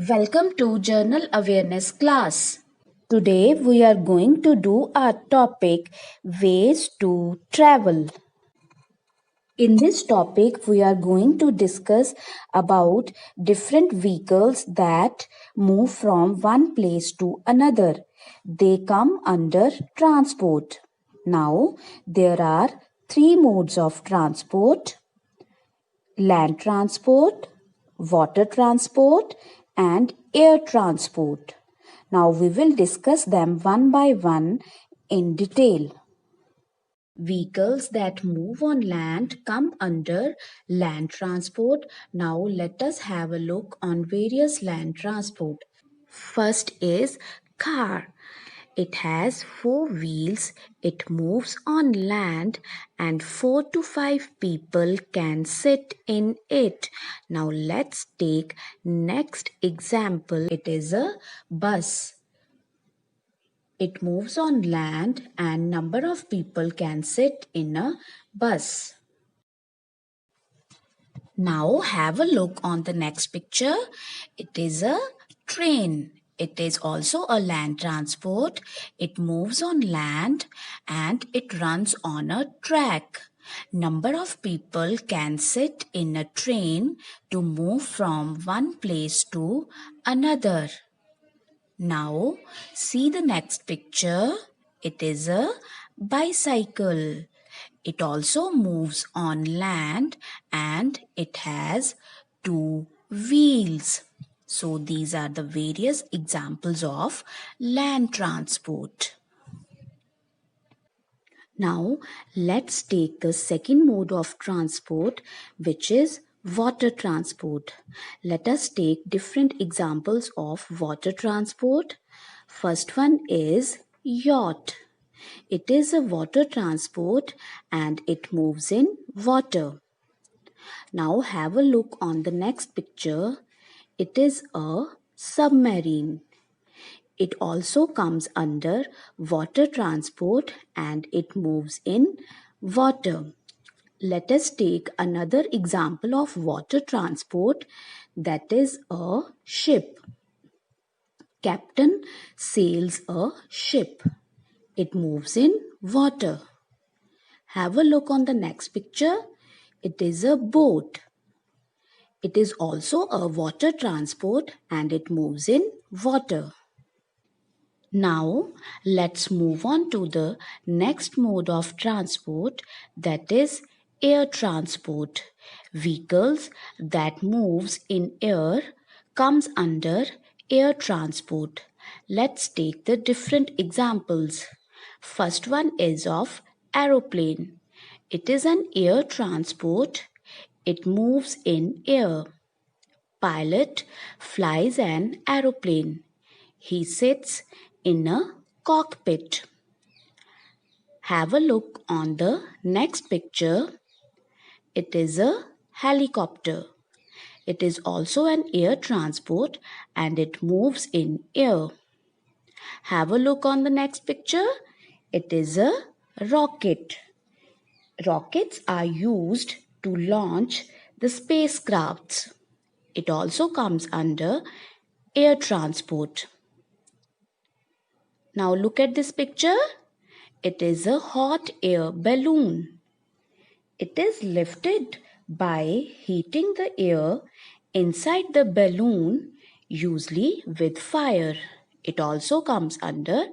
Welcome to Journal Awareness class. Today we are going to do our topic ways to travel. In this topic we are going to discuss about different vehicles that move from one place to another. They come under transport. Now there are three modes of transport: land transport, water transport, and air transport. Now we will discuss them one by one in detail. Vehicles that move on land come under land transport. Now let us have a look on various land transport. First is car. It has four wheels, it moves on land, and 4 to 5 people can sit in it. Now let's take next example. It is a bus. It moves on land and number of people can sit in a bus. Now have a look on the next picture. It is a train. It is also a land transport. It moves on land and it runs on a track. Number of people can sit in a train to move from one place to another. Now see the next picture. It is a bicycle. It also moves on land and it has two wheels. So these are the various examples of land transport. Now let's take the second mode of transport, which is water transport. Let us take different examples of water transport. First one is yacht. It is a water transport and it moves in water. Now have a look on the next picture. It is a submarine. It also comes under water transport and it moves in water. Let us take another example of water transport, that is a ship. Captain sails a ship. It moves in water. Have a look on the next picture. It is a boat. It is also a water transport and it moves in water. Now let's move on to the next mode of transport, that is air transport. Vehicles that moves in air comes under air transport. Let's take the different examples. First one is of aeroplane. It is an air transport. It moves in air. Pilot flies an aeroplane. He sits in a cockpit. Have a look on the next picture. It is a helicopter. It is also an air transport and it moves in air. Have a look on the next picture. It is a rocket. Rockets are used to launch the spacecrafts. It also comes under air transport. Now look at this picture. It is a hot air balloon. It is lifted by heating the air inside the balloon, usually with fire. It also comes under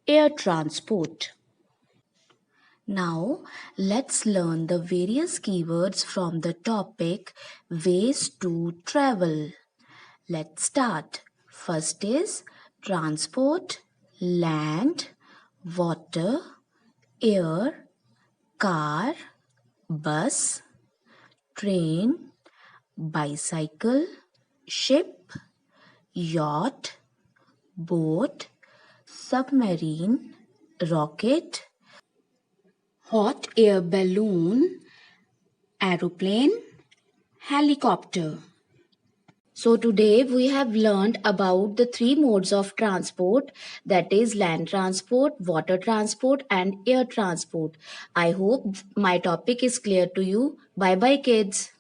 air transport. Now let's learn the various keywords from the topic ways to travel. Let's start. First is transport, land, water, air, car, bus, train, bicycle, ship, yacht, boat, submarine, rocket, hot air balloon, aeroplane, helicopter. So today we have learned about the three modes of transport, that is land transport, water transport and air transport. I hope my topic is clear to you. Bye bye kids.